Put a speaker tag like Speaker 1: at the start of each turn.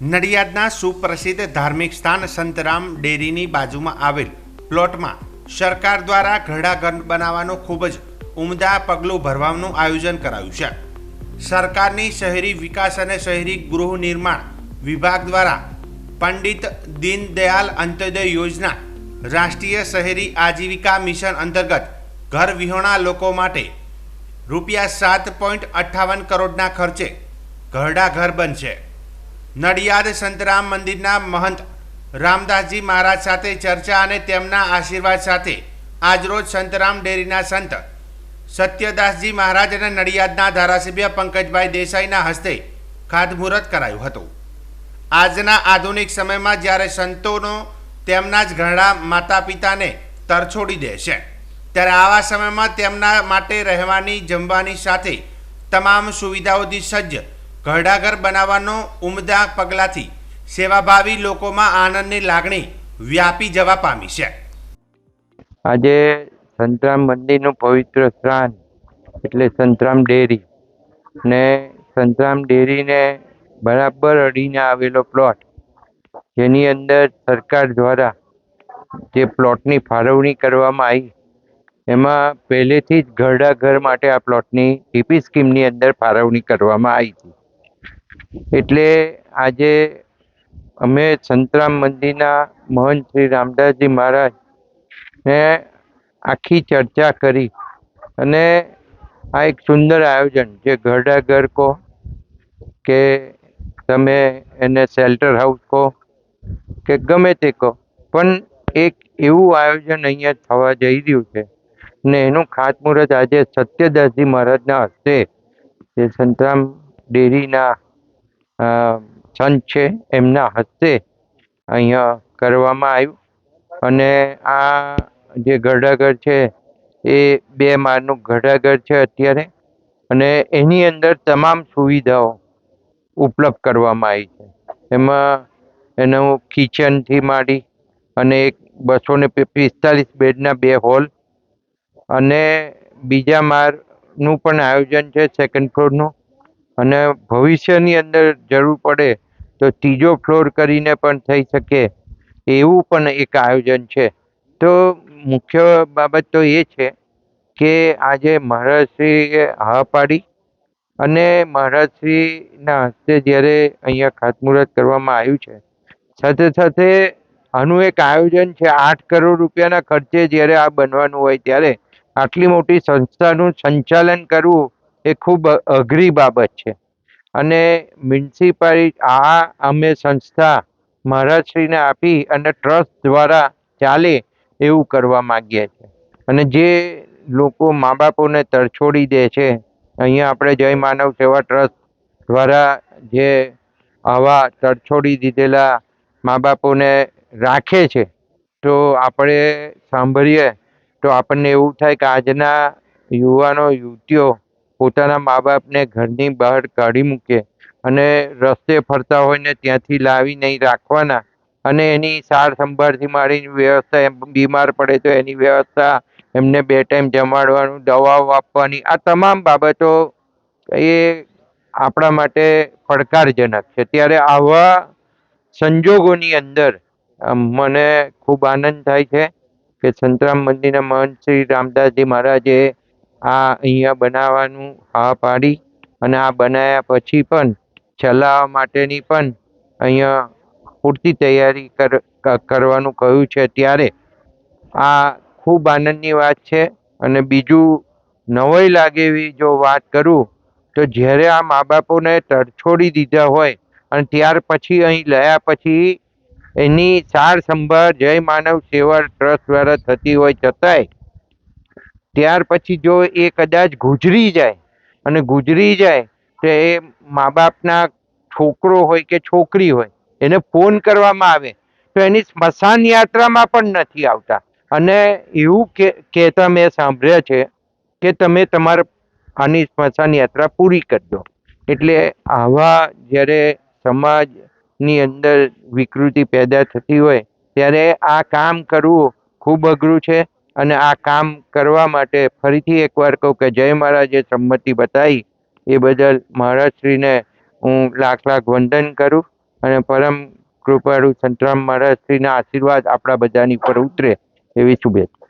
Speaker 1: નડિયાદના સુપ્રસિદ્ધ ધાર્મિક સ્થાન સંતરામ ડેરીની બાજુમાં આવેલ પ્લોટમાં સરકાર દ્વારા ઘરડાઘર બનાવવાનું ખૂબ જ ઉમદા પગલું ભરવાનું આયોજન કરાયું છે. સરકારની શહેરી વિકાસ અને શહેરી ગૃહ નિર્માણ વિભાગ દ્વારા પંડિત દીનદયાલ અંત્યોદય યોજના, રાષ્ટ્રીય શહેરી આજીવિકા મિશન અંતર્ગત ઘર વિહોણા લોકો માટે ₹7.58 કરોડના ખર્ચે ઘરડા ઘર બનશે. નડિયાદ સંતરામ મંદિરના મહંત રામદાસજી મહારાજ સાથે ચર્ચા અને તેમના આશીર્વાદ સાથે આજરોજ સંતરામ ડેરીના સંત સત્યદાસજી મહારાજ અને નડિયાદના ધારાસભ્ય પંકજભાઈ દેસાઈના હસ્તે ખાતમુહૂર્ત કરાયું હતું. આજના આધુનિક સમયમાં જ્યારે સંતોનો તેમના જ ઘરડા માતા પિતાને તરછોડી દે છે, ત્યારે આવા સમયમાં તેમના માટે રહેવાની, જમવાની સાથે તમામ સુવિધાઓથી સજ્જ ઘરડાઘર બનાવવાનો ઉમદા પગલાથી સેવાભાવી લોકોમાં આનંદની લાગણી વ્યાપી જવા પામી છે.
Speaker 2: આજે સંતરામ મંદિરનું પવિત્ર સ્થાન એટલે સંતરામ ડેરી ને સંતરામ ડેરીને બરાબર અડીને આવેલો પ્લોટ, જેની અંદર સરકાર દ્વારા જે પ્લોટની ફાળવણી કરવામાં આવી, એમાં પહેલેથી જ ઘરડા ઘર માટે આ પ્લોટની ટીપી સ્કીમની અંદર ફાળવણી કરવામાં આવી હતી. એટલે આજે અમે સંતરામ મંદિરના મહંત શ્રી રામદાસજી મહારાજ ને આખી ચર્ચા કરી અને આ એક સુંદર આયોજન, જે ઘરડા ઘર કહો કે તમે એને શેલ્ટર હાઉસ કહો કે ગમે તે કહો, પણ એક એવું આયોજન અહીંયા થવા જઈ રહ્યું છે ને એનું ખાતમુહૂર્ત આજે સત્યદાસજી મહારાજના હસ્તે, જે સંતરામ ડેરીના સંત છે, એમના હસ્તે અહીંયા કરવામાં આવ્યું. અને આ જે ઘરડાઘર છે એ 2 માળનું ઘરડાઘર છે અત્યારે, અને એની અંદર તમામ સુવિધાઓ ઉપલબ્ધ કરવામાં આવી છે. એમાં એનું કિચનથી માંડી અને એક 245 બેડના 2 હોલ અને બીજા માળનું પણ આયોજન છે, સેકન્ડ ફ્લોરનું. અને ભવિષ્યની અંદર જરૂર પડે તો 3જો ફ્લોર કરીને પણ થઈ શકે એવું પણ એક આયોજન છે. તો મુખ્ય બાબત તો એ છે કે આજે મહારાજશ્રીએ હા પાડી અને મહારાજશ્રીના હસ્તે જ્યારે અહીંયા ખાતમુહૂર્ત કરવામાં આવ્યું છે, સાથે સાથે આનું એક આયોજન છે. 8 કરોડ રૂપિયાના ખર્ચે જ્યારે આ બનવાનું હોય, ત્યારે આટલી મોટી સંસ્થાનું સંચાલન કરવું એ ખૂબ અઘરી બાબત છે. અને મ્યુનિસિપાલિટી અમે સંસ્થા મહારાજશ્રીને આપી અને ટ્રસ્ટ દ્વારા ચાલે એવું કરવા માગીએ છીએ. અને જે લોકો મા બાપોને તરછોડી દે છે, અહીંયા આપણે જય માનવ સેવા ટ્રસ્ટ દ્વારા જે આવા તરછોડી દીધેલા મા બાપોને રાખે છે, તો આપણે સાંભળીએ તો આપણને એવું થાય કે આજના યુવાનો યુવતીઓ પોતાના મા બાપને ઘરની બહાર કાઢી મૂકે અને રસ્તે ફરતા હોય ને ત્યાંથી લાવી નહીં રાખવાના, અને એની સાર સંભાળથી માંડીને વ્યવસ્થા, બીમાર પડે તો એની વ્યવસ્થા, એમને 2 ટાઈમ જમાડવાનું, દવાઓ આપવાની, આ તમામ બાબતો એ આપણા માટે પડકારજનક છે. ત્યારે આવા સંજોગોની અંદર મને ખૂબ આનંદ થાય છે કે સંતરામ મંદિરના મહંત શ્રી રામદાસજી મહારાજે આ અહીંયા બનાવવાનું હા પાડી અને આ બનાવ્યા પછી પણ ચલાવવા માટેની પણ અહીંયા પૂરતી તૈયારી કરવાનું કહ્યું છે. ત્યારે આ ખૂબ આનંદની વાત છે. અને બીજું નવાઈ લાગે એવી જો વાત કરું તો જ્યારે આ મા બાપોને તરછોડી દીધા હોય અને ત્યાર પછી અહીં લાયા પછી એની સાર સંભાળ જય માનવ સેવા ટ્રસ્ટ દ્વારા થતી હોય છતાંય, ત્યાર પછી જો એ કદાચ ગુજરી જાય તો એ મા બાપના છોકરો હોય કે છોકરી હોય, એને ફોન કરવામાં આવે તો એની સ્મશાન યાત્રામાં પણ નથી આવતા. અને એવું કહેતા મેં સાંભળ્યા છે કે તમે તમારા આની સ્મશાન યાત્રા પૂરી કરજો. એટલે આવા જ્યારે સમાજની અંદર વિકૃતિ પેદા થતી હોય, ત્યારે આ કામ કરવું ખૂબ અઘરું છે. અને આ કામ કરવા માટે ફરીથી એકવાર કહું કે જય મહારાજે સંમતિ બતાવી, એ બદલ મહારાજશ્રીને હું લાખ લાખ વંદન કરું. અને પરમ કૃપાળુ સંતરામ મહારાજશ્રીના આશીર્વાદ આપણા બધાની પર ઉતરે એવી શુભેચ્છા.